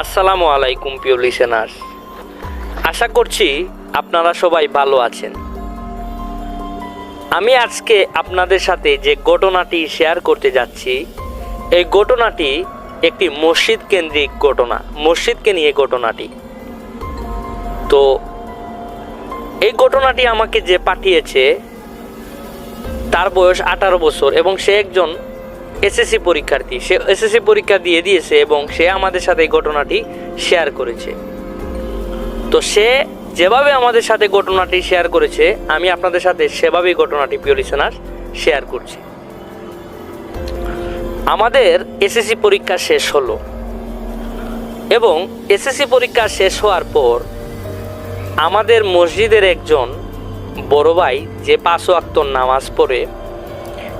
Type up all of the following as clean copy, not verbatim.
আসসালামু আলাইকুম প্রিয় লিসেনার্স, আশা করছি আপনারা সবাই ভালো আছেন। আমি আজকে আপনাদের সাথে যে ঘটনাটি শেয়ার করতে যাচ্ছি, এই ঘটনাটি একটি মসজিদ কেন্দ্রিক ঘটনা, মসজিদকে নিয়ে ঘটনাটি। তো এই ঘটনাটি আমাকে যে পাঠিয়েছে তার বয়স 18 বছর এবং সে একজন এসএসসি পরীক্ষার্থী। সে এসএসসি পরীক্ষা দিয়েছে এবং সে আমাদের সাথে এই ঘটনাটি শেয়ার করেছে। তো সে যেভাবে আমাদের সাথে ঘটনাটি শেয়ার করেছে, আমি আপনাদের সাথে সেভাবেই ঘটনাটি প্রিয় লিসেনার শেয়ার করছি। আমাদের এসএসসি পরীক্ষা শেষ হলো এবং এসএসসি পরীক্ষা শেষ হওয়ার পর আমাদের মসজিদের একজন বড় ভাই যে 5 ওয়াক্ত নামাজ পড়ে,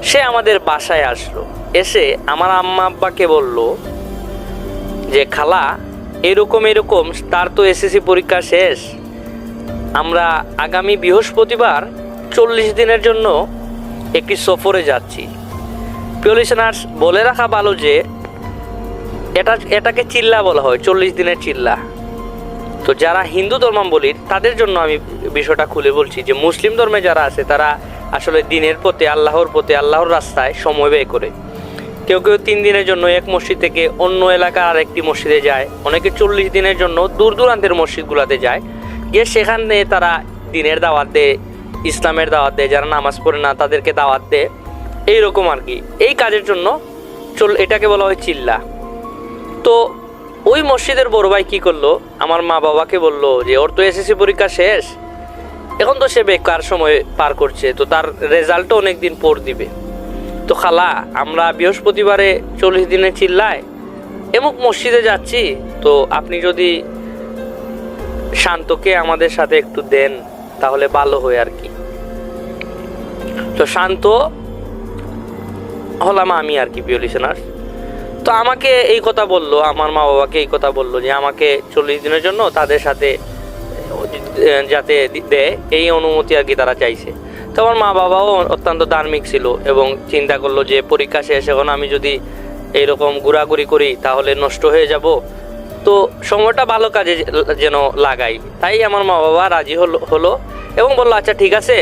সে আমাদের বাসায় আসলো। এসে আমার আম্মা আব্বাকে বলল যে খালা, এরকম তার তো এসএসসি পরীক্ষা শেষ, আমরা আগামী বৃহস্পতিবার 40 দিনের জন্য একটি সফরে যাচ্ছি। প্রিয় লিসেনার্স, বলে রাখা ভালো যে এটাকে চিল্লা বলা হয়, 40 দিনের চিল্লা। তো যারা হিন্দু ধর্মাবলম্বী তাদের জন্য আমি বিষয়টা খুলে বলছি যে মুসলিম ধর্মে যারা আছে তারা আসলে দিনের পথে আল্লাহর রাস্তায় সময় ব্যয় করে। কেউ 3 দিনের জন্য এক মসজিদ থেকে অন্য এলাকার আরেকটি মসজিদে যায়, অনেকে 40 দিনের জন্য দূর দূরান্তের মসজিদগুলোতে যায়, গিয়ে সেখানে তারা দিনের দাওয়াত দেয়, ইসলামের দাওয়াত দেয়, যারা নামাজ পড়ে না তাদেরকে দাওয়াত দেয়, এইরকম আর কি। এই কাজের জন্য এটাকে বলা হয় চিল্লা। তো ওই মসজিদের বড় ভাই কী করলো, আমার মা বাবাকে বলল যে ওর তো এসএসসি পরীক্ষা শেষ, এখন তো সে বেকার সময় পার করছে, তো তার রেজাল্টও অনেক দিন পর দিবে। তো খালা, আমরা বৃহস্পতিবারে 40 দিনের চিল্লায় এমুক মসজিদে যাচ্ছি, তো আপনি যদি শান্তকে আমাদের সাথে একটু দেন তাহলে ভালো হয় আর কি। তো শান্ত হলাম আমি আর কি প্রিয় লিসেনার। তো আমাকে এই কথা বললো, আমার মা বাবাকে এই কথা বললো যে আমাকে 40 দিনের জন্য তাদের সাথে যাতে দেয়, এই অনুমতি আর কি তারা চাইছে। তো আমার মা বাবাও অত্যন্ত ধার্মিক ছিল এবং চিন্তা করলো যে পরীক্ষা শেষ, এখন আমি যদি এইরকম ঘোরাঘুরি করি তাহলে নষ্ট হয়ে যাব, তো সময়টা ভালো কাজে যেন লাগাই। তাই আমার মা বাবা রাজি হলো এবং বললো আচ্ছা ঠিক আছে,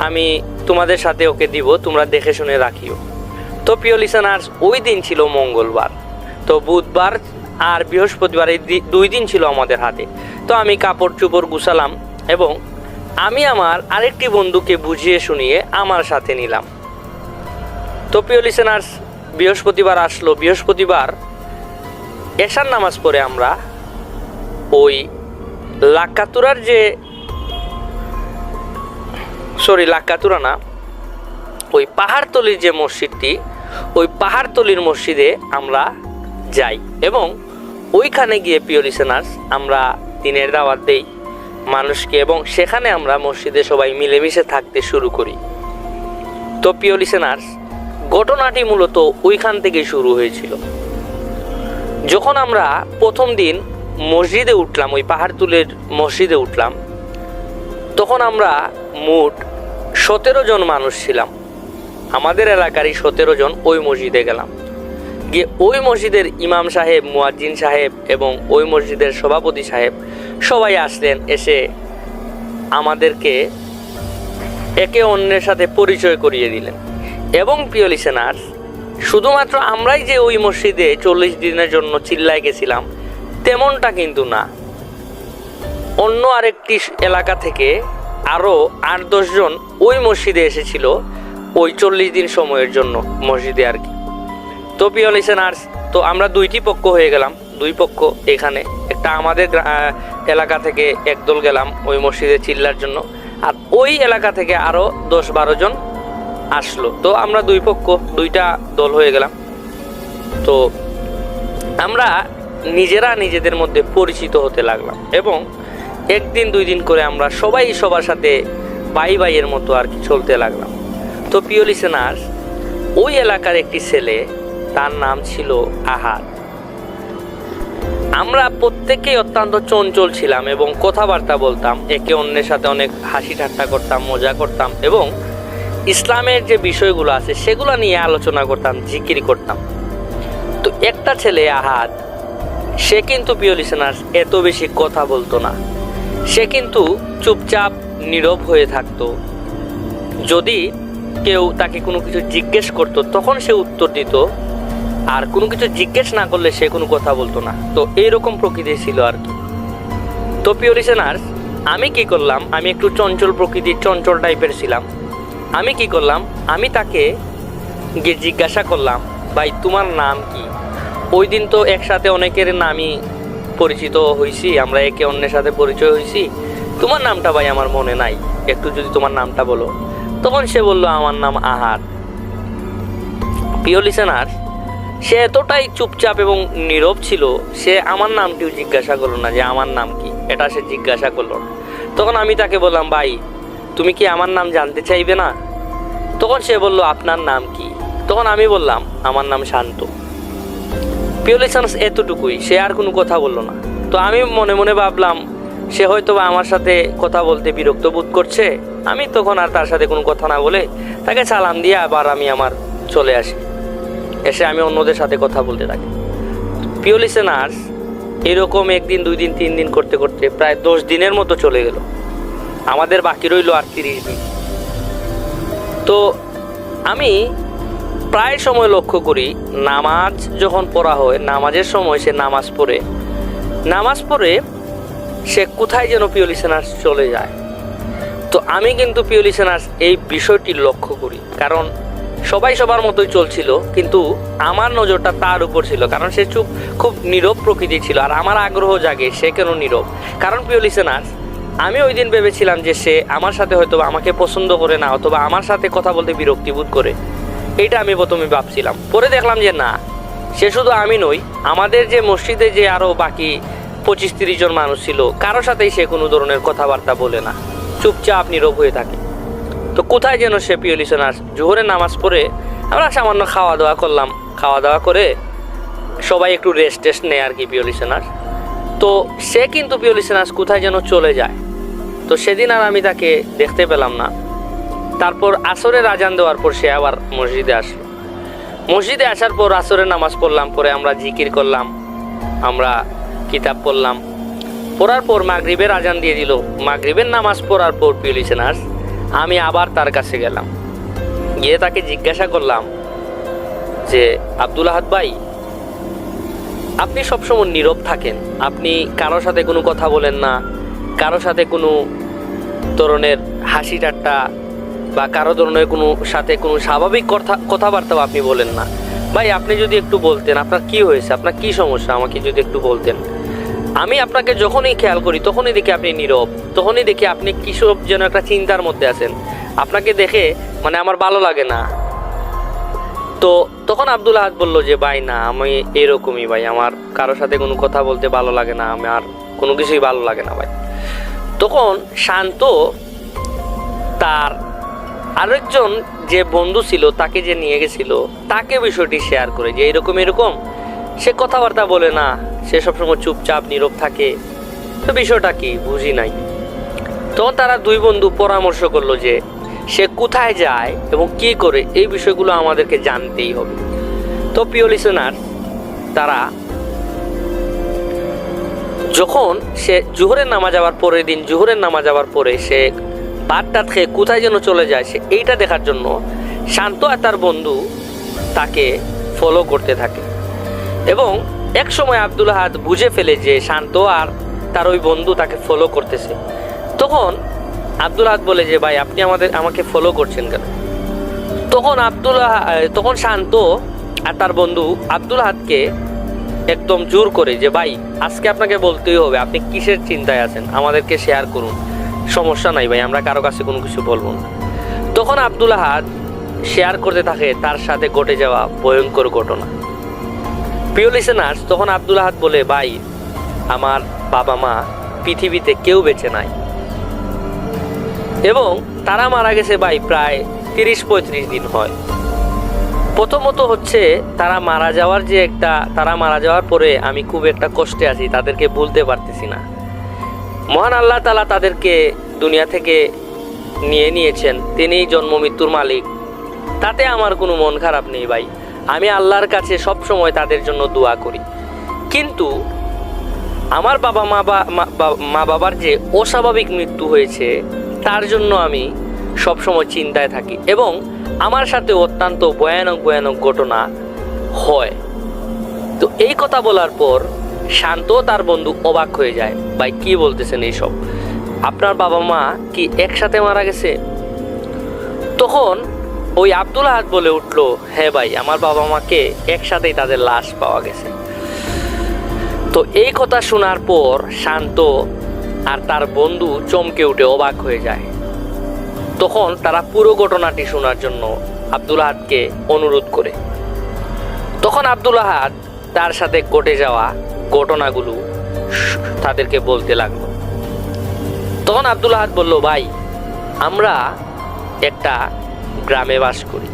আমি তোমাদের সাথে ওকে দিব, তোমরা দেখে শুনে রাখিও। তো প্রিয় লিসেনার্স, ওই দিন ছিল মঙ্গলবার, তো বুধবার আর বৃহস্পতিবার এই 2 দিন ছিল আমাদের হাতে। তো আমি কাপড় চোপড় গুছালাম এবং আমি আমার আরেকটি বন্ধুকে বুঝিয়ে শুনিয়ে আমার সাথে নিলাম। তো প্রিয় লিসেনার্স, বৃহস্পতিবার আসলো। বৃহস্পতিবার এশার নামাজ পড়ে আমরা ওই লাক্কাতুরার ওই পাহাড়তলির যে মসজিদটি, ওই পাহাড়তলির মসজিদে আমরা যাই এবং ওইখানে গিয়ে প্রিয় লিসেনার্স আমরা দিনের দাওয়াত দেই মানুষকে এবং সেখানে আমরা মসজিদে সবাই মিলেমিশে থাকতে শুরু করি। তো প্রিয় লিসেনার্স, ঘটনাটি মূলত ওইখান থেকে শুরু হয়েছিল। যখন আমরা প্রথম দিন মসজিদে উঠলাম, ওই পাহাড়তলির মসজিদে উঠলাম, তখন আমরা মোট 17 জন মানুষ ছিলাম। আমাদের এলাকারই 17 জন ওই মসজিদে গেলাম। গিয়ে ওই মসজিদের ইমাম সাহেব, মুয়াজ্জিন সাহেব এবং ওই মসজিদের সভাপতি সাহেব সবাই আসলেন। এসে আমাদেরকে একে অন্যের সাথে পরিচয় করিয়ে দিলেন। এবং প্রিয় লিসেনার্স, শুধুমাত্র আমরাই যে ওই মসজিদে 40 দিনের জন্য চিল্লায় গেছিলাম তেমনটা কিন্তু না, অন্য আরেকটি এলাকা থেকে আরও 8-10 জন ওই মসজিদে এসেছিল ওই 40 দিন সময়ের জন্য মসজিদে আর কি। তো প্রিয় লিসেনার্স, তো আমরা 2টি পক্ষ হয়ে গেলাম, 2 পক্ষ। এখানে একটা আমাদের এলাকা থেকে একদল গেলাম ওই মসজিদে চিল্লার জন্য, আর ওই এলাকা থেকে আরও 10-12 জন আসলো। তো আমরা 2 পক্ষ, 2টা দল হয়ে গেলাম। তো আমরা নিজেদের মধ্যে পরিচিত হতে লাগলাম এবং 1 দিন 2 দিন করে আমরা সবাই সবার সাথে ভাইয়ের মতো আর কি চলতে লাগলাম। তো প্রিয় লিসেনার্স, ওই এলাকার একটি ছেলে, তার নাম ছিল আহাদ। আমরা প্রত্যেকেই অত্যন্ত চঞ্চল ছিলাম এবং কথাবার্তা বলতাম, একে অন্যের সাথে অনেক হাসি ঠাট্টা করতাম, মজা করতাম এবং ইসলামের যে বিষয়গুলো আছে সেগুলো নিয়ে আলোচনা করতাম, জিকির করতাম। তো একটা ছেলে আহাদ, সে কিন্তু প্রিয় লিসেনার্স এত বেশি কথা বলতো না। সে কিন্তু চুপচাপ নীরব হয়ে থাকতো। যদি কেউ তাকে কোনো কিছু জিজ্ঞেস করতো তখন সে উত্তর দিত, আর কোনো কিছু জিজ্ঞেস না করলে সে কোনো কথা বলতো না। তো এইরকম প্রকৃতি ছিল আর কি। তো প্রিয় লিসেনার্স, আমি কি করলাম, আমি একটু চঞ্চল প্রকৃতির, চঞ্চল টাইপের ছিলাম। আমি কি করলাম, আমি তাকে গিয়ে জিজ্ঞাসা করলাম, ভাই তোমার নাম কি? ওই দিন তো একসাথে অনেকের নামই পরিচিত হয়েছি, আমরা একে অন্যের সাথে পরিচয় হয়েছি। তোমার নামটা ভাই আমার মনে নাই, একটু যদি তোমার নামটা বলো। তখন সে বলল, আমার নাম আহার। প্রিয় লিসেনার, সে এতটাই চুপচাপ এবং নীরব ছিল, সে আমার নামটিও জিজ্ঞাসা করলো না যে আমার নাম কি, এটা সে জিজ্ঞাসা করলো না। তখন আমি তাকে বললাম, ভাই তুমি কি আমার নাম জানতে চাইবে না? তখন সে বলল, আপনার নাম কি? তখন আমি বললাম, আমার নাম শান্ত। প্রিয় লিসেনার্স, এতটুকুই, সে আর কোনো কথা বললো না। তো আমি মনে মনে ভাবলাম সে হয়তো বা আমার সাথে কথা বলতে বিরক্ত বোধ করছে। আমি তখন আর তার সাথে কোনো কথা না বলে তাকে সালাম দিয়ে আবার আমি আমার চলে আসি। এসে আমি অন্যদের সাথে কথা বলতে থাকি। প্রিয় লিসেনার্স, এরকম একদিন, 2 দিন, 3 দিন করতে করতে প্রায় 10 দিনের মতো চলে গেল। আমাদের বাকি রইল আর 30 দিন। তো আমি প্রায় সময় লক্ষ্য করি, নামাজ যখন পড়া হয়, নামাজের সময় সে নামাজ পড়ে সে কোথায় যেন প্রিয় লিসেনার্স চলে যায়। তো আমি কিন্তু প্রিয় লিসেনার্স এই বিষয়টি লক্ষ্য করি, কারণ সবাই সবার মতোই চলছিল, কিন্তু আমার নজরটা তার উপর ছিল, কারণ সে খুব নীরব প্রকৃতি ছিল। আর আমার আগ্রহ জাগে সে কেন নীরব। কারণ প্রিয় লিসেনার্স, আমি ওই দিন ভেবেছিলাম যে সে আমার সাথে হয়তো আমাকে পছন্দ করে না, অথবা আমার সাথে কথা বলতে বিরক্তিবোধ করে। এইটা আমি প্রথমে ভাবছিলাম। পরে দেখলাম যে না, সে শুধু আমি নই, আমাদের যে মসজিদে যে আরও বাকি 25-30 জন মানুষ ছিল, কারোর সাথেই সে কোনো ধরনের কথাবার্তা বলে না, চুপচাপ নীরব হয়ে থাকে। তো কোথায় যেন সে প্রিয় লিসেনার্স জোহরের নামাজ পড়ে আমরা সামান্য খাওয়া দাওয়া করলাম, খাওয়া দাওয়া করে সবাই একটু রেস্ট নেয় আর কি প্রিয় লিসেনার্স। তো সে কিন্তু প্রিয় লিসেনার্স কোথায় যেন চলে যায়। তো সেদিন আর আমি তাকে দেখতে পেলাম না। তারপর আসরের আজান দেওয়ার পর সে আবার মসজিদে আসলো। মসজিদে আসার পর আসরের নামাজ পড়লাম, পরে আমরা জিকির করলাম, আমরা কিতাব পড়লাম। পড়ার পর মাগরিবের আজান দিয়ে দিল। মাগরিবের নামাজ পড়ার পর প্রিয় লিসেনার্স আমি আবার তার কাছে গেলাম, গিয়ে তাকে জিজ্ঞাসা করলাম যে, আব্দুল আহাদ ভাই, আপনি সবসময় নীরব থাকেন, আপনি কারোর সাথে কোনো কথা বলেন না, কারোর সাথে কোনো ধরনের হাসি ঠাট্টা বা কারো ধরনের কোনো সাথে কোনো স্বাভাবিক কথাবার্তাও আপনি বলেন না। ভাই আপনি যদি একটু বলতেন আপনার কি হয়েছে, আপনার কি সমস্যা, আমাকে যদি একটু বলতেন। আমি আপনাকে যখনই খেয়াল করি তখনই দেখি আপনি নীরব, তখনই দেখি আপনি কিসব যেন একটা চিন্তার মধ্যে আছেন, আপনাকে দেখে মানে আমার ভালো লাগে না। তো তখন আব্দুল আহাদ বললো যে, ভাই না, আমি এরকমই ভাই, আমার কারোর সাথে কোনো কথা বলতে ভালো লাগে না, আমার কোনো কিছুই ভালো লাগে না ভাই। তখন শান্ত তার আরেকজন যে বন্ধু ছিল তাকে যে নিয়ে গেছিল তাকে বিষয়টি শেয়ার করে যে এরকম সে কথাবার্তা বলে না, সে সবসময় চুপচাপ নীরব থাকে, তো বিষয়টা কি বুঝি নাই। তখন তারা 2 বন্ধু পরামর্শ করলো যে সে কোথায় যায় এবং কি করে, এই বিষয়গুলো আমাদেরকে জানতেই হবে। তো প্রিয় লিসেনার, তারা যখন সে জোহরের নামাজ যাওয়ার পরের দিন, জোহরের নামাজ যাওয়ার পরে সে ভাত খেয়ে কোথায় যেন চলে যায়, সে এইটা দেখার জন্য শান্ত আর তার বন্ধু তাকে ফলো করতে থাকে। এবং এক সময় আব্দুল আহাদ বুঝে ফেলে যে শান্ত আর তার ওই বন্ধু তাকে ফলো করতেছে। তখন আব্দুল আহাদ বলে যে, ভাই আপনি আমাকে ফলো করছেন কেন? তখন শান্ত আর তার বন্ধু আব্দুল আহাদকে একদম জোর করে যে, ভাই আজকে আপনাকে বলতেই হবে, আপনি কিসের চিন্তায় আছেন, আমাদেরকে শেয়ার করুন, সমস্যা নাই ভাই, আমরা কারো কাছে কোনো কিছু বলবো না। তখন আব্দুল আহাদ শেয়ার করতে থাকে তার সাথে ঘটে যাওয়া ভয়ঙ্কর ঘটনা। প্রিয় লিসেনার্স, তখন আব্দুল আহাদ বলে, ভাই আমার বাবা মা পৃথিবীতে কেউ বেঁচে নাই এবং তারা মারা গেছে ভাই প্রায় 30-35 দিন হয়। প্রথমত হচ্ছে তারা মারা যাওয়ার পরে আমি খুব একটা কষ্টে আছি, তাদেরকে বলতে পারতেছি না। মহান আল্লাহ তাআলা তাদেরকে দুনিয়া থেকে নিয়েছেন, তিনিই জন্ম মৃত্যুর মালিক, তাতে আমার কোনো মন খারাপ নেই ভাই। আমি আল্লাহর কাছে সব সময় তাদের জন্য দোয়া করি। কিন্তু আমার মা বাবার যে অস্বাভাবিক মৃত্যু হয়েছে তার জন্য আমি সবসময় চিন্তায় থাকি এবং আমার সাথে অত্যন্ত ভয়ানক ভয়ানক ঘটনা হয়। তো এই কথা বলার পর শান্ত তার বন্ধু অবাক হয়ে যায়, ভাই কি বলতেছেন এইসব, আপনার বাবা মা কি একসাথে মারা গেছে? তখন ওই আব্দুল আহাদ বলে উঠলো, হ্যাঁ ভাই, আমার বাবা মাকে একসাথেই তাদের লাশ পাওয়া গেছে। তো এই কথা শোনার পর শান্ত আর তার বন্ধু চমকে উঠে অবাক হয়ে যায়। তখন তারা পুরো ঘটনাটি শোনার জন্য আব্দুল আহাদকে অনুরোধ করে। তখন আব্দুল আহাদ তার সাথে ঘটে যাওয়া ঘটনাগুলো তাদেরকে বলতে লাগলো। তখন আব্দুল আহাদ বলল, ভাই, আমরা একটা গ্রামে বাস করি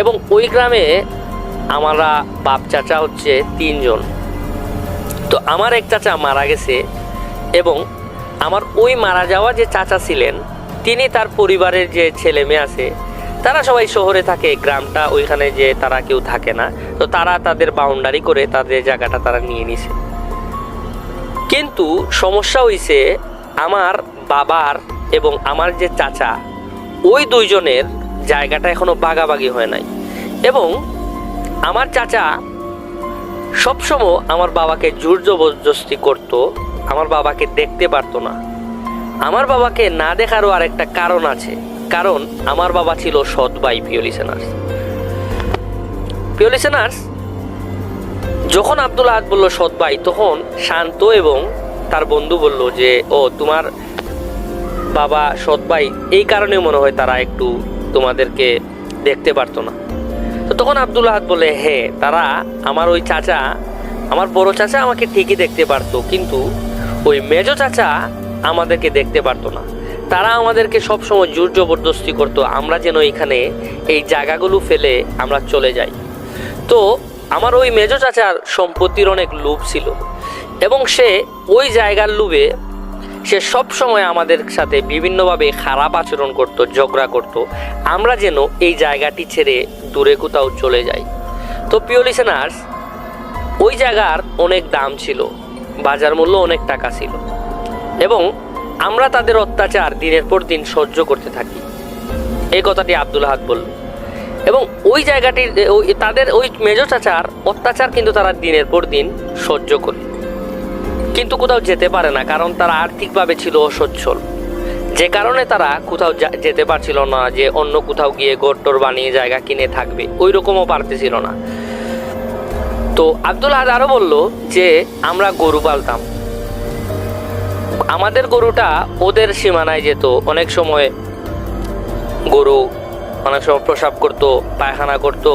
এবং ওই গ্রামে আমরা বাপ চাচা হচ্ছে 3 জন। তো আমার এক চাচা মারা গেছে এবং আমার ওই মারা যাওয়া যে চাচা ছিলেন তিনি তার পরিবারের যে ছেলে মেয়ে আছে তারা সবাই শহরে থাকে, গ্রামটা ওইখানে যে তারা কেউ থাকে না। তো তারা তাদের বাউন্ডারি করে তাদের জায়গাটা তারা নিয়ে নিছে। কিন্তু সমস্যা হইছে আমার বাবার এবং আমার যে চাচা ওই 2 জনের জায়গাটা এখনো ভাগাভাগি হয় নাই এবং আমার চাচা সবসময় আমার বাবাকে জোর জবরদস্তি করতো, আমার বাবাকে দেখতে পারতো না। আমার বাবাকে না দেখারও আরেকটা কারণ আছে, কারণ আমার বাবা ছিল সৎ ভাই। প্রিয় লিসেনার্স, যখন আব্দুল আহাদ বলল সৎ ভাই, তখন শান্ত এবং তার বন্ধু বলল যে ও তোমার বাবা সৎ ভাই, এই কারণে মনে হয় তারা একটু তোমাদেরকে দেখতে পারতো না। তো তখন আব্দুল আহাদ বলে, হ্যাঁ, তারা আমার ওই চাচা, আমার বড় চাচা আমাকে ঠিকই দেখতে পারতো, কিন্তু ওই মেজো চাচা আমাদেরকে দেখতে পারতো না। তারা আমাদেরকে সবসময় জোর জবরদস্তি করতো আমরা যেন এখানে এই জায়গাগুলো ফেলে আমরা চলে যাই। তো আমার ওই মেজো চাচার সম্পত্তির অনেক লোভ ছিল এবং সে ওই জায়গার লোভে সে সব সময় আমাদের সাথে বিভিন্নভাবে খারাপ আচরণ করত, ঝগড়া করত, আমরা যেন এই জায়গাটি ছেড়ে দূরে কোথাও চলে যাই। তো প্রিয় লিসেনার্স, ওই জায়গার অনেক দাম ছিল, বাজার মূল্য অনেক টাকা ছিল এবং আমরা তাদের অত্যাচার দিনের পর দিন সহ্য করতে থাকি। এই কথাটি আব্দুল আহাদ বলল এবং ওই জায়গাটির তাদের ওই মেজো চাচার অত্যাচার কিন্তু তারা দিনের পর দিন সহ্য করে, কিন্তু কোথাও যেতে পারে না, কারণ তারা আর্থিকভাবে ছিল অসচ্ছল, যে কারণে তারা কোথাও যেতে পারছিল না, যে অন্য কোথাও গিয়ে ঘরটর বানিয়ে জায়গা কিনে থাকবে, ওই রকমও পারতেছিল না। তো আব্দুল আহাদ আরও বলল যে আমরা গরু পালতাম, আমাদের গরুটা ওদের সীমানায় যেত, অনেক সময় গরু অনেক সময় প্রসাব করতো, পায়খানা করতো,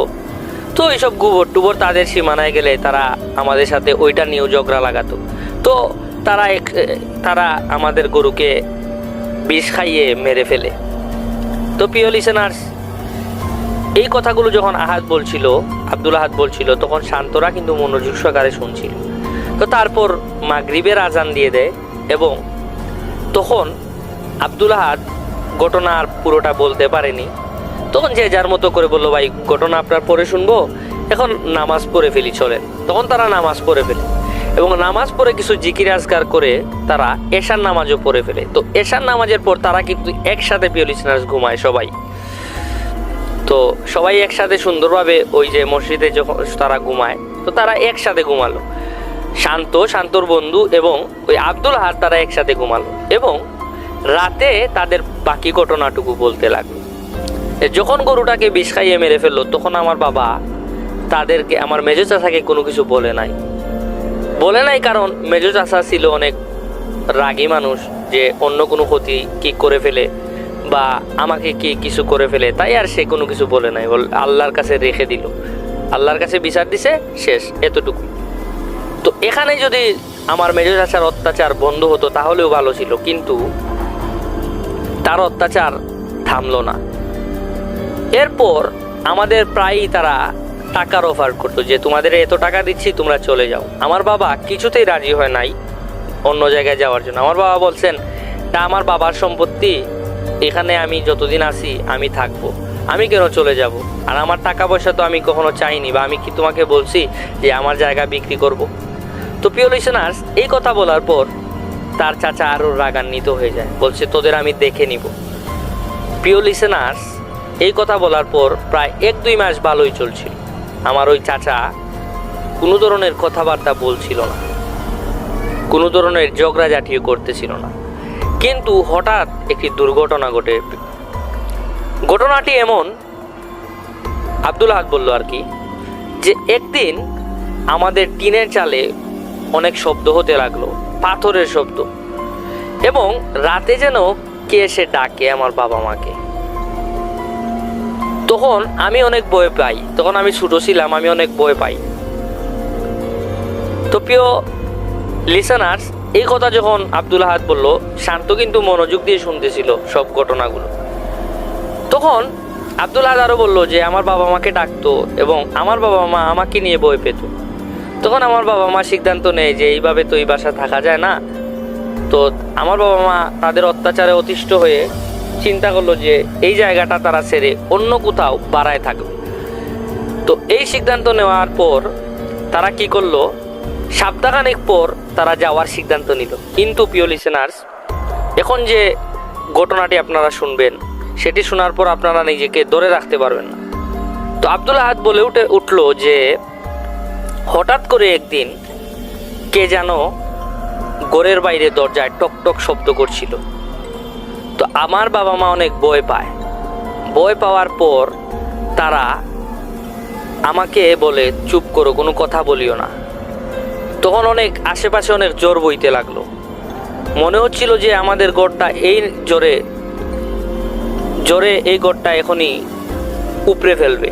তো এইসব গোবর টুবর তাদের সীমানায় গেলে তারা আমাদের সাথে ওইটা নিয়েও ঝগড়া লাগাতো। তো তারা আমাদের গরুকে বিষ খাইয়ে মেরে ফেলে। তো প্রিয় লিসেনার্স, এই কথাগুলো যখন আব্দুল আহাদ বলছিল তখন শান্তরা কিন্তু মনোযোগ সহকারে শুনছিল। তো তারপর মাগরিবের আজান দিয়ে দেয় এবং তখন আব্দুল আহাদ ঘটনা আর পুরোটা বলতে পারেনি। তখন যে যার মতো করে বললো, ভাই, ঘটনা আপনার পরে শুনবো, এখন নামাজ পড়ে ফেলি চলেন। তখন তারা নামাজ পড়ে ফেলে এবং নামাজ পড়ে কিছু জিকির আজকার করে তারা এশার নামাজও পড়ে ফেলে। তো এশার নামাজের পর তারা কিন্তু একসাথে প্রিয় লিসেনার্স ঘুমায় সবাই। তো সবাই একসাথে সুন্দরভাবে ওই যে মসজিদে যখন তারা ঘুমায়, তো তারা একসাথে ঘুমালো, শান্তর বন্ধু এবং ওই আব্দুল আহাদ, তারা একসাথে ঘুমালো এবং রাতে তাদের বাকি ঘটনাটুকু বলতে লাগলো। যখন গরুটাকে বিষ খাইয়ে মেরে ফেললো তখন আমার বাবা তাদেরকে, আমার মেজো চাচাকে কোনো কিছু বলে নাই, কারণ মেজো চাচা ছিল অনেক রাগী মানুষ, যে অন্য কোনো ক্ষতি কি করে ফেলে বা আমাকে কি কিছু করে ফেলে, তাই আর সে কোনো কিছু বলে নাই, আল্লাহর কাছে রেখে দিল, আল্লাহর কাছে বিচার দিছে, শেষ, এতটুকু। তো এখানে যদি আমার মেজো চাচার অত্যাচার বন্ধ হতো তাহলেও ভালো ছিল, কিন্তু তার অত্যাচার থামলো না। এরপর আমাদের প্রায়ই তারা টাকার অফার করতো যে তোমাদের এত টাকা দিচ্ছি, তোমরা চলে যাও। আমার বাবা কিছুতেই রাজি হয় নাই অন্য জায়গায় যাওয়ার জন্য। আমার বাবা বলছেন, তা আমার বাবার সম্পত্তি, এখানে আমি যতদিন আছি আমি থাকবো, আমি কেন চলে যাব? আর আমার টাকা পয়সা তো আমি কখনো চাইনি, বা আমি কি তোমাকে বলছি যে আমার জায়গা বিক্রি করব? তো প্রিয় লিসেনার্স, এই কথা বলার পর তার চাচা আরও রাগান্বিত হয়ে যায়, বলছে তোদের আমি দেখে নিব। প্রিয় লিসেনার্স, এই কথা বলার পর প্রায় 1-2 মাস ভালোই চলছিল। আমার ওই চাচা কোনো ধরনের কথাবার্তা বলছিল না, কোনো ধরনের ঝগড়াঝাটিও করতেছিল না। কিন্তু হঠাৎ একটি দুর্ঘটনা ঘটে। ঘটনাটি এমন, আব্দুল আহাদ বলল আর কি, যে একদিন আমাদের টিনের চালে অনেক শব্দ হতে লাগলো, পাথরের শব্দ, এবং রাতে যেন কে এসে ডাকে আমার বাবা মাকে। তখন আমি অনেক ভয় পাই, তখন আমি ছোট ছিলাম, আমি অনেক ভয় পাই। তো প্রিয় লিসেনার্স, এই কথা যখন আব্দুল আহাদ বলল, শান্ত কিন্তু মনোযোগ দিয়ে শুনতেছিল সব ঘটনাগুলো। তখন আব্দুল আহাদ আরও বললো যে আমার বাবা মাকে ডাকতো এবং আমার বাবা মা আমাকে নিয়ে ভয় পেত। তখন আমার বাবা মা সিদ্ধান্ত নেয় যে এইভাবে তো এই বাসা থাকা যায় না। তো আমার বাবা মা তাদের অত্যাচারে অতিষ্ঠ হয়ে চিন্তা করলো যে এই জায়গাটা তারা ছেড়ে অন্য কোথাও বাড়ায় থাকবে। তো এই সিদ্ধান্ত নেওয়ার পর তারা কি করলো, সপ্তাহখানেক পর তারা যাওয়ার সিদ্ধান্ত নিল। কিন্তু প্রিয় লিসেনার্স, এখন যে ঘটনাটি আপনারা শুনবেন, সেটি শোনার পর আপনারা নিজেকে ধরে রাখতে পারবেন না। তো আব্দুল আহাদ বলে উঠলো যে হঠাৎ করে একদিন কে যেন ঘরের বাইরে দরজায় টক টক শব্দ করছিল। তো আমার বাবা মা অনেক ভয় পায়। ভয় পাওয়ার পর তারা আমাকে বলে চুপ করো, কোনো কথা বলিও না। তখন অনেক আশেপাশে অনেক জ্বর বইতে লাগলো। মনে হচ্ছিল যে আমাদের ঘরটা এই জোরে এই ঘরটা এখনই উপড়ে ফেলবে।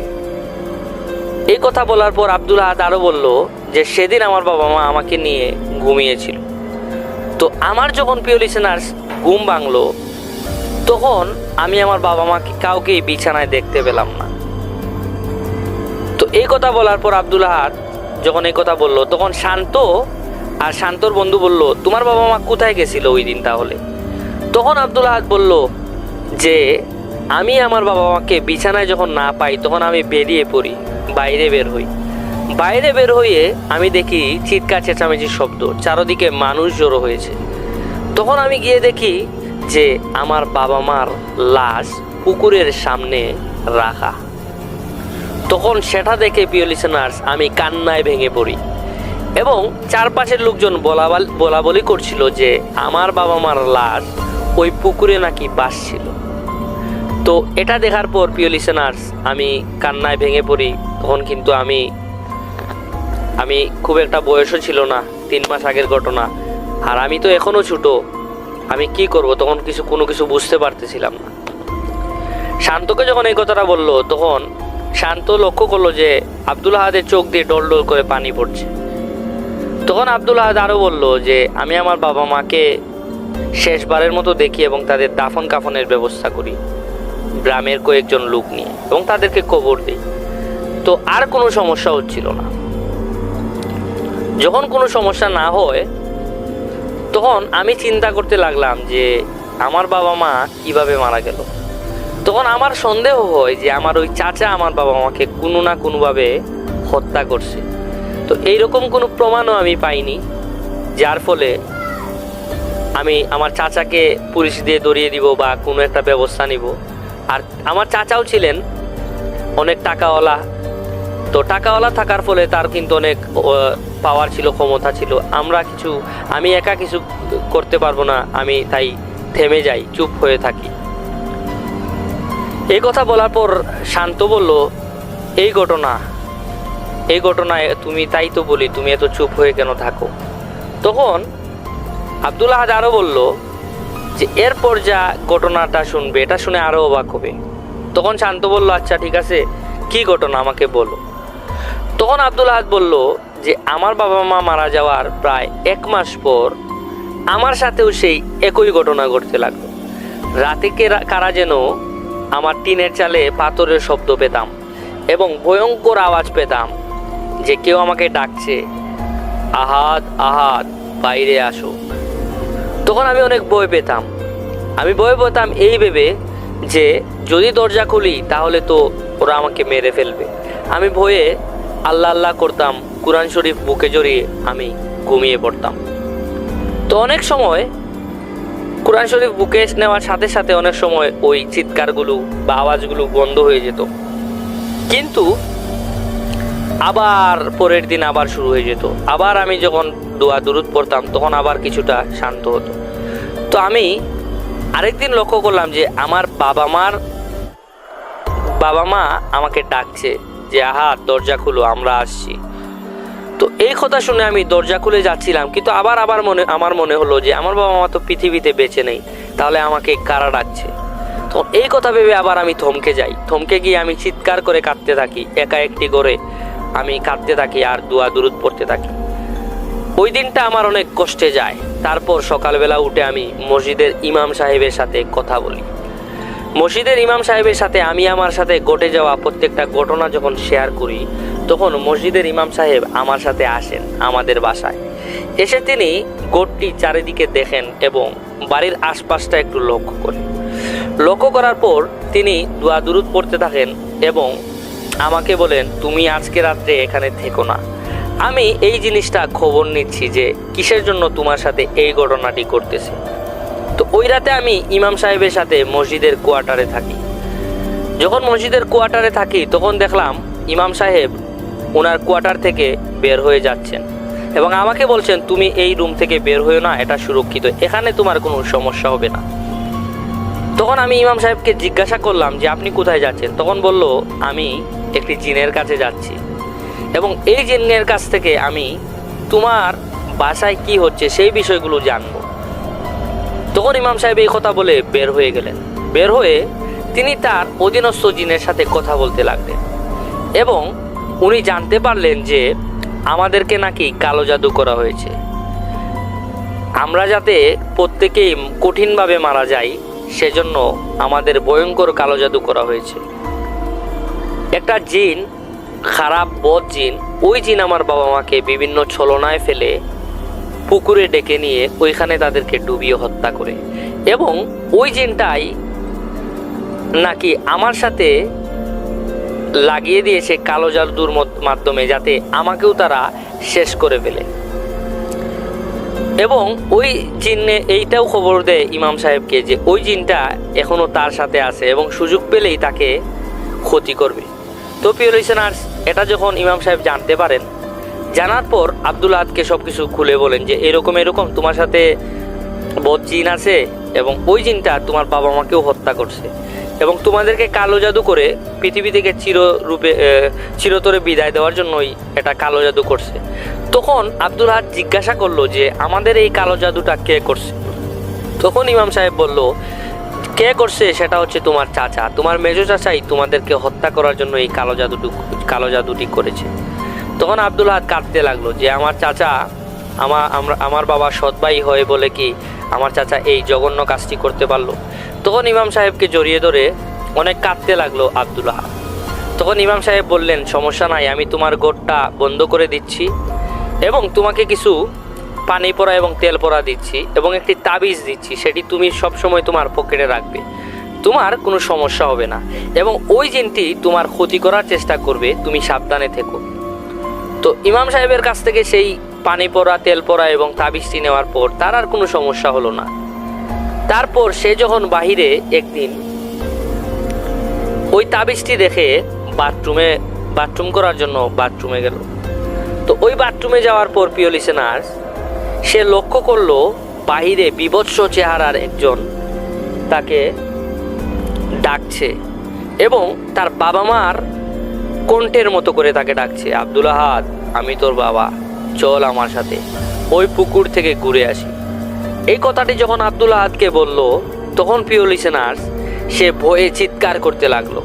এই কথা বলার পর আব্দুল আহাদ আরও বলল যে সেদিন আমার বাবা মা আমাকে নিয়ে ঘুমিয়েছিল। তো আমার যখন প্রিয় লিসেনার্স ঘুম ভাঙলো, তখন আমি আমার বাবা মাকে কাউকেই বিছানায় দেখতে পেলাম না। তো এই কথা বলার পর আব্দুল আহাদ যখন এই কথা বলল, তখন শান্তর বন্ধু বলল তোমার বাবা মা কোথায় গেছিল ওই দিন তাহলে? তখন আব্দুল আহাদ বলল যে আমি আমার বাবা মাকে বিছানায় যখন না পাই, তখন আমি বেরিয়ে পড়ি, বাইরে বের হয়ে আমি দেখি চিৎকার চেঁচামেচির শব্দ, চারদিকে মানুষ জড়ো হয়েছে। তখন আমি গিয়ে দেখি যে আমার বাবা মার লাশ পুকুরের সামনে রাখা। তখন সেটা দেখে প্রিয় লিসেনার্স আমি কান্নায় ভেঙে পড়ি, এবং চারপাশের লোকজন বলা বলি করছিল যে আমার বাবা মার লাশ ওই পুকুরে নাকি ভাসছিল। তো এটা দেখার পর প্রিয় লিসেনার্স আমি কান্নায় ভেঙে পড়ি। তখন কিন্তু আমি খুব একটা বয়সও ছিল না, 3 মাস আগের ঘটনা, আর আমি তো এখনো ছোট, আমি কি করব তখন কোনো কিছু বুঝতে পারতেছিলাম না। শান্তকে যখন এই কথাটা বললো, তখন শান্ত লক্ষ্য করলো যে আব্দুল আহাদের চোখ দিয়ে ডল ডল করে পানি পড়ছে। তখন আব্দুল আহাদ আরও বলল যে আমি আমার বাবা মাকে শেষবারের মতো দেখি এবং তাদের দাফন কাফনের ব্যবস্থা করি গ্রামের কয়েকজন লোক নিয়ে, এবং তাদেরকে কবর দিই। তো আর কোনো সমস্যা হচ্ছিল না। যখন কোনো সমস্যা না হয়, তখন আমি চিন্তা করতে লাগলাম যে আমার বাবা মা কিভাবে মারা গেল। তখন আমার সন্দেহ হয় যে আমার ওই চাচা আমার বাবা মাকে কোনো না কোনোভাবে হত্যা করছে। তো এইরকম কোনো প্রমাণও আমি পাইনি, যার ফলে আমি আমার চাচাকে পুলিশ দিয়ে ধরিয়ে দিব বা কোনো একটা ব্যবস্থা নিব। আর আমার চাচাও ছিলেন অনেক টাকাওয়ালা। তো টাকাওয়ালা থাকার ফলে তার কিন্তু অনেক পাওয়ার ছিল, ক্ষমতা ছিল। আমি একা কিছু করতে পারবো না, আমি তাই থেমে যাই, চুপ হয়ে থাকি। এই কথা বলার পর শান্ত বলল এই ঘটনায় তুমি, তাই তো বলি তুমি এত চুপ হয়ে কেন থাকো। তখন আব্দুল আহাদ আরও বলল যে এরপর যা ঘটনাটা শুনবে এটা শুনে আরও অবাক হবে। তখন শান্ত বলল আচ্ছা ঠিক আছে, কি ঘটনা আমাকে বলো। তখন আব্দুল আহাদ বলল যে আমার বাবা মা মারা যাওয়ার প্রায় 1 মাস পর আমার সাথেও সেই একই ঘটনা ঘটতে লাগলো। রাতে কারা যেন আমার টিনের চালে পাথরের শব্দ পেতাম এবং ভয়ঙ্কর আওয়াজ পেতাম যে কেউ আমাকে ডাকছে, আহাদ আহাদ বাইরে আসো। তখন আমি অনেক ভয় পেতাম এই ভেবে যে যদি দরজা খুলি তাহলে তো ওরা আমাকে মেরে ফেলবে। আমি ভয়ে আল্লাহ আল্লাহ করতাম, কুরআন শরীফ বুকে জড়িয়ে আমি ঘুমিয়ে পড়তাম। তো অনেক সময় কোরআন শরীফ বুকে নেওয়ার সাথে সাথে অনেক সময় ওই চিৎকারগুলো বা আওয়াজগুলো বন্ধ হয়ে যেত, কিন্তু আবার পরের দিন আবার শুরু হয়ে যেত। আবার আমি যখন দোয়া দুরুদ পড়তাম তখন আবার কিছুটা শান্ত হতো। তো আমি আরেকদিন লক্ষ্য করলাম যে আমার বাবা মা আমাকে ডাকছে যে আহা দরজা খুলো, আমরা আসছি। তো এই কথা শুনে আমি দরজা খুলে যাচ্ছিলাম, কিন্তু আবার আমার মনে হলো যে আমার বাবা মা তো পৃথিবীতে বেঁচে নেই, তাহলে আমাকে কারা ডাকছে। তো এই কথা ভেবে আবার আমি থমকে যাই। থমকে গিয়ে আমি চিৎকার করে কাঁদতে থাকি, একা একটি করে আমি কাঁদতে থাকি আর দোয়া দুরুদ পড়তে থাকি। ওই দিনটা আমার অনেক কষ্টে যায়। তারপর সকালবেলা উঠে আমি মসজিদের ইমাম সাহেবের সাথে কথা বলি। মসজিদের ইমাম সাহেবের সাথে আমি আমার সাথে ঘটে যাওয়া প্রত্যেকটা ঘটনা যখন শেয়ার করি, তখন মসজিদের ইমাম সাহেব আমার সাথে আসেন আমাদের বাসায়। এসে তিনি গোটটি চারিদিকে দেখেন এবং বাড়ির আশপাশটা একটু লক্ষ্য করার পর তিনি দোয়া দুরুদ পড়তে থাকেন এবং আমাকে বলেন, তুমি আজকে রাত্রে এখানে থেকো না। আমি এই জিনিসটা খবর নিচ্ছি যে কিসের জন্য তোমার সাথে এই ঘটনাটি ঘটতেছে। তো ওই রাতে আমি ইমাম সাহেবের সাথে মসজিদের কোয়ার্টারে থাকি। যখন মসজিদের কোয়ার্টারে থাকি তখন দেখলাম ইমাম সাহেব ওনার কোয়ার্টার থেকে বের হয়ে যাচ্ছেন এবং আমাকে বলছেন, তুমি এই রুম থেকে বের হয়েও না, এটা সুরক্ষিত, এখানে তোমার কোনো সমস্যা হবে না। তখন আমি ইমাম সাহেবকে জিজ্ঞাসা করলাম যে আপনি কোথায় যাচ্ছেন? তখন বলল, আমি একটি জিনের কাছে যাচ্ছি এবং এই জিনের কাছ থেকে আমি তোমার বাসায় কি হচ্ছে সেই বিষয়গুলো জানবো। তখন ইমাম সাহেব এই কথা বলে বের হয়ে গেলেন। বের হয়ে তিনি তার অধীনস্থ জিনের সাথে কথা বলতে লাগলেন এবং উনি জানতে পারলেন যে আমাদেরকে নাকি কালো জাদু করা হয়েছে। আমরা যাতে প্রত্যেকেই কঠিনভাবে মারা যাই সেজন্য আমাদের ভয়ঙ্কর কালো জাদু করা হয়েছে। একটা জিন, খারাপ বদ জিন, ওই জিন আমার বাবা মাকে বিভিন্ন ছলনায় ফেলে পুকুরে ডেকে নিয়ে ওইখানে তাদেরকে ডুবিয়ে হত্যা করে এবং ওই জিনটাই নাকি আমার সাথে লাগিয়ে দিয়েছে কালো জাদুর মাধ্যমে, যাতে আমাকেও তারা শেষ করে ফেলে। এবং ওই জিনে এইটাও খবর দেয় ইমাম সাহেবকে যে ওই জিনটা এখনো তার সাথে আছে এবং সুযোগ পেলেই তাকে ক্ষতি করবে। তো প্রিয় লিসেনার্স, এটা যখন ইমাম সাহেব জানতে পারেন, জানার পর আব্দুল আহাদকে সব কিছু খুলে বলেন যে এরকম তোমার সাথে বদ জিন আছে এবং ওই জিনটা তোমার বাবা মাকেও হত্যা করছে এবং তোমাদেরকে কালো জাদু করে পৃথিবী থেকে চিরতরে বিদায় দেওয়ার জন্যই এটা কালো জাদু করছে। তখন আব্দুল আহাদ জিজ্ঞাসা করলো যে আমাদের এই কালো জাদুটা কে করছে? তখন ইমাম সাহেব বলল, কে করছে সেটা হচ্ছে তোমার চাচা, তোমার মেজো চাচাই তোমাদেরকে হত্যা করার জন্য এই কালো জাদুটি করেছে। তখন আব্দুল আহাদ কাঁদতে লাগলো যে আমার চাচা, আমার বাবা সৎ ভাই হয়ে বলে কি আমার চাচা এই জঘন্য কাজটি করতে পারলো। তখন ইমাম সাহেবকে জড়িয়ে ধরে অনেক কাঁদতে লাগলো আব্দুল আহাদ। তখন ইমাম সাহেব বললেন, সমস্যা নাই, আমি তোমার গোটটা বন্ধ করে দিচ্ছি এবং তোমাকে কিছু পানি পড়া এবং তেল পড়া দিচ্ছি এবং একটি তাবিজ দিচ্ছি, সেটি তুমি সবসময় তোমার পকেটে রাখবে, তোমার কোনো সমস্যা হবে না এবং ওই জিনটি তোমার ক্ষতি করার চেষ্টা করবে, তুমি সাবধানে থেকো। তো ইমাম সাহেবের কাছ থেকে সেই পানি পড়া, তেল পড়া এবং তাবিজটি নেওয়ার পর তার আর কোনো সমস্যা হলো না। তারপর সে যখন বাহিরে একদিন ওই তাবিজটি দেখে বাথরুম করার জন্য বাথরুমে গেল। তো ওই বাথরুমে যাওয়ার পর প্রিয় লিসেনার্স, সে লক্ষ্য করলো বাহিরে বিভৎস চেহারার একজন তাকে ডাকছে এবং তার বাবা মার কণ্ঠের মতো করে তাকে ডাকছে, আব্দুল আহাদ, আমি তোর বাবা, চল আমার সাথে ওই পুকুর থেকে ঘুরে আসি। এই কথাটি যখন আব্দুল আহাদকে বলল, তখন প্রিয় লিসেনার্স, সে ভয়ে চিৎকার করতে লাগলো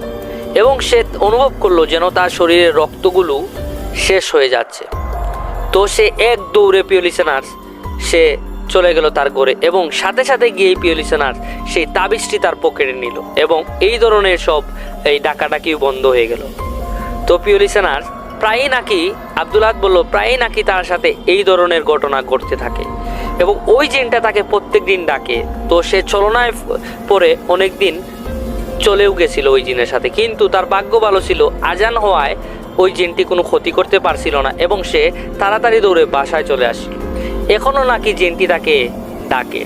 এবং সে অনুভব করলো যেন তার শরীরের রক্তগুলো শেষ হয়ে যাচ্ছে। তো সে এক দৌড়ে প্রিয় লিসেনার্স সে চলে গেল তার ঘরে এবং সাথে সাথে গিয়ে প্রিয় লিসেনার্স সেই তাবিজটি তার পকেটে নিল এবং এই ধরনের সব এই ডাকাডাকিও বন্ধ হয়ে গেল। তো প্রিয় লিসেনার্স, প্রায়ই নাকি আব্দুল আহাদ বলল, প্রায়ই নাকি তার সাথে এই ধরনের ঘটনা ঘটতে থাকে এবং ওই জিনটা তাকে প্রত্যেক দিন ডাকে। তো সে ছলনায় পরে অনেক দিন চলেও গেছিল ওই জিনের সাথে, কিন্তু তার ভাগ্য ভালো ছিল, আজান হওয়ায় ওই জিনটি কোনো ক্ষতি করতে পারছিল না এবং সে তাড়াতাড়ি দৌড়ে বাসায় চলে আসছিল। এখনও নাকি জিনটি তাকে ডাকে।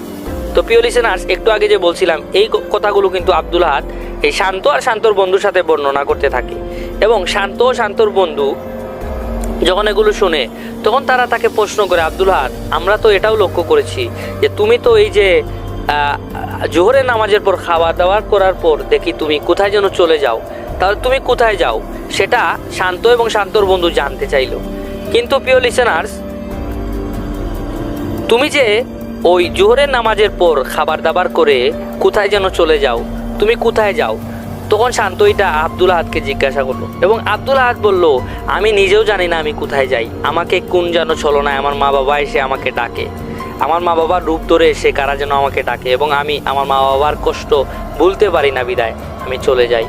তো প্রিয় লিসেনার্স, একটু আগে যে বলছিলাম এই কথাগুলো কিন্তু আব্দুল আহাদ এই শান্ত আর শান্তর বন্ধুর সাথে বর্ণনা করতে থাকে, এবং শান্ত ও শান্তর বন্ধু যখন এগুলো শুনে তখন তারা তাকে প্রশ্ন করে, আব্দুল আহাদ, আমরা তো এটাও লক্ষ্য করেছি যে তুমি তো এই যে জোহরের নামাজের পর খাওয়া দাওয়া করার পর দেখি তুমি কোথায় যেন চলে যাও, তাহলে তুমি কোথায় যাও? সেটা শান্ত এবং শান্তর বন্ধু জানতে চাইল। কিন্তু প্রিয় লিসেনার্স, তুমি যে ওই জোহরের নামাজের পর খাবার দাবার করে কোথায় যেন চলে যাও, তুমি কোথায় যাও? তখন শান্ত এটা আব্দুল আহাদকে জিজ্ঞাসা করলো, এবং আব্দুল আহাদ বলল, আমি নিজেও জানি না আমি কোথায় যাই। আমাকে কোন যেন ছলনায় আমার মা বাবা এসে আমাকে ডাকে, আমার মা বাবার রূপ ধরে এসে কারা যেন আমাকে ডাকে, এবং আমি আমার মা বাবার কষ্ট ভুলতে পারি না, বিদায় আমি চলে যাই।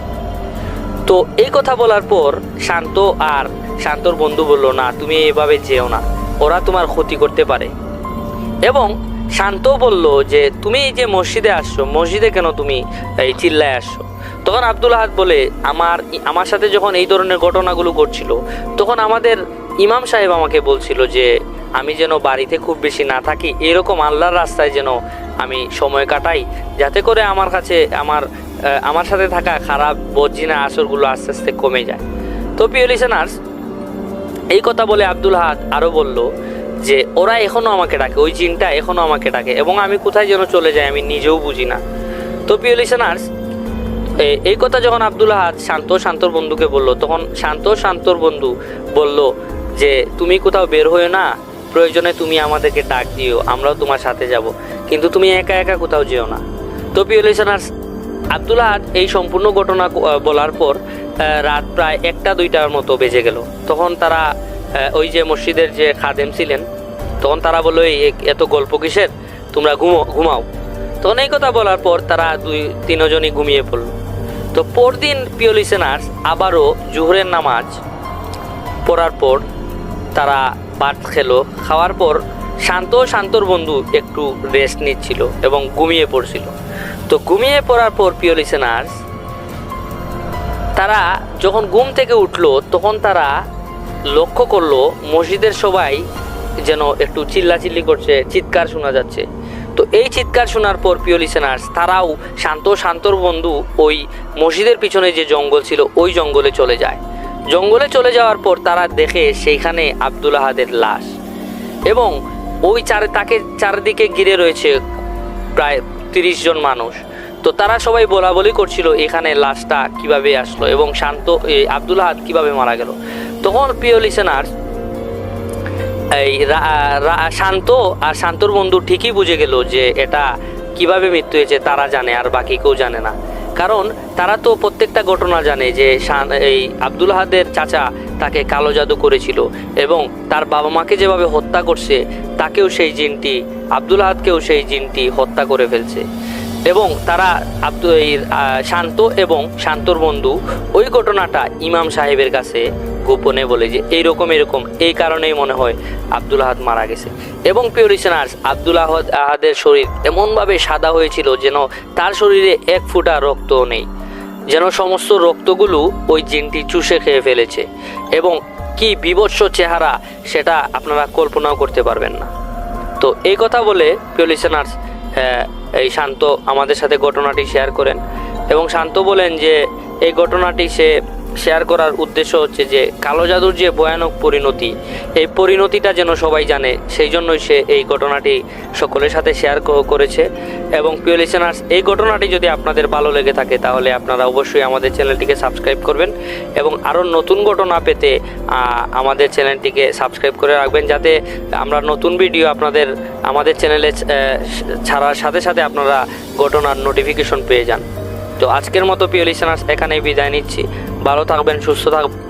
তো এই কথা বলার পর শান্ত আর শান্তর বন্ধু বলল, না, তুমি এভাবে যেও না, ওরা তোমার ক্ষতি করতে পারে। এবং শান্ত বলল যে তুমি এই যে মসজিদে আসছো, মসজিদে কেন তুমি এই চিল্লায় আসছো? তখন আব্দুল আহাদ বলে, আমার সাথে যখন এই ধরনের ঘটনাগুলো ঘটছিল তখন আমাদের ইমাম সাহেব আমাকে বলছিল যে আমি যেন বাড়িতে খুব বেশি না থাকি, এরকম আল্লাহর রাস্তায় যেন আমি সময় কাটাই, যাতে করে আমার কাছে আমার সাথে থাকা খারাপ বজ্জিনা আসরগুলো আস্তে আস্তে কমে যায়। তো প্রিয় লিসেনার্স, এই কথা বলে আব্দুল আহাদ আরও বলল যে ওরা এখনও আমাকে ডাকে, ওই জিনটা এখনও আমাকে ডাকে, এবং আমি কোথায় যেন চলে যাই আমি নিজেও বুঝি না। তো প্রিয় লিসেনার্স, এই কথা যখন আব্দুল আহাদ শান্তর বন্ধুকে বলল, তখন শান্তর বন্ধু বলল যে তুমি কোথাও বের হয়ে না, প্রয়োজনে তুমি আমাদেরকে ডাক দিও, আমরাও তোমার সাথে যাব, কিন্তু তুমি একা একা কোথাও যেও না। তো প্রিয় লিসেনার্স, আব্দুল আহাদ এই সম্পূর্ণ ঘটনা বলার পর রাত প্রায় 1টা-2টার মতো বেজে গেল। তখন তারা ওই যে মসজিদের যে খাদেম ছিলেন, তখন তারা বললো, এত গল্প কিসের, তোমরা ঘুমাও। তখন এই কথা বলার পর তারা 2-3জনই ঘুমিয়ে পড়ল। তো পরদিন প্রিয় লিসেনার্স আবারও জোহরের নামাজ পড়ার পর তারা ভাত খেলো। খাওয়ার পর শান্তর বন্ধু একটু রেস্ট নিচ্ছিল এবং ঘুমিয়ে পড়ছিল। তো ঘুমিয়ে পড়ার পর প্রিয় লিসেনার্স, তারা যখন ঘুম থেকে উঠলো তখন তারা লক্ষ্য করলো মসজিদের সবাই যেন একটু চিল্লাচিল্লি করছে, চিৎকার শোনা যাচ্ছে। তো এই চিৎকার শোনার পর প্রিয় লিসেনার্স, তারাও শান্তর বন্ধু ওই মসজিদের পিছনে যে জঙ্গল ছিল ওই জঙ্গলে চলে যায়। জঙ্গলে চলে যাওয়ার পর তারা দেখে সেইখানে আব্দুল আহাদের লাশ, এবং ওই তাকে চারদিকে ঘিরে রয়েছে প্রায় 30 জন মানুষ। তো তারা সবাই বলাবলি করছিল এখানে লাশটা কিভাবে আসলো এবং আব্দুল আহাদ কিভাবে মারা গেল। তখন প্রিয় লিসেনার্স, এই শান্তর বন্ধু ঠিকই বুঝে গেল যে এটা কিভাবে মৃত্যু হয়েছে তারা জানে, আর বাকি কেউ জানে না। কারণ তারা তো প্রত্যেকটা ঘটনা জানে যে এই আব্দুল আহাদের চাচা তাকে কালো জাদু করেছিল, এবং তার বাবা মাকে যেভাবে হত্যা করছে তাকেও সেই জিনটি, আব্দুল আহাদকেও সেই জিনটি হত্যা করে ফেলছে। এবং তারা শান্ত এবং শান্তর বন্ধু ওই ঘটনাটা ইমাম সাহেবের কাছে গোপনে বলে যে এরকম এই কারণেই মনে হয় আব্দুল আহাদ মারা গেছে। এবং প্রিয় লিসেনার্স, আব্দুল আহাদের শরীর এমনভাবে সাদা হয়েছিল যেন তার শরীরে 1 ফোঁটা রক্তও নেই, যেন সমস্ত রক্তগুলো ওই জিনটি চুষে খেয়ে ফেলেছে। এবং কি বিভৎস চেহারা সেটা আপনারা কল্পনাও করতে পারবেন না। তো এই কথা বলে প্রিয় লিসেনার্স, এই শান্ত আমাদের সাথে ঘটনাটি শেয়ার করেন, এবং শান্ত বলেন যে এই ঘটনাটি সে শেয়ার করার উদ্দেশ্য হচ্ছে যে কালো জাদুর যে ভয়ানক পরিণতি, এই পরিণতিটা যেন সবাই জানে, সেই জন্যই সে এই ঘটনাটি সকলের সাথে শেয়ার করেছে। এবং প্রিয় লিসেনার্স, এই ঘটনাটি যদি আপনাদের ভালো লেগে থাকে তাহলে আপনারা অবশ্যই আমাদের চ্যানেলটিকে সাবস্ক্রাইব করবেন, এবং আরও নতুন ঘটনা পেতে আমাদের চ্যানেলটিকে সাবস্ক্রাইব করে রাখবেন, যাতে আমরা নতুন ভিডিও আমাদের চ্যানেলে ছাড়ার সাথে সাথে আপনারা ঘটনার নোটিফিকেশন পেয়ে যান। তো আজকের মতো প্রিয় লিসেনার্স এখানেই বিদায় নিচ্ছি। ভালো থাকবেন, সুস্থ থাকবেন।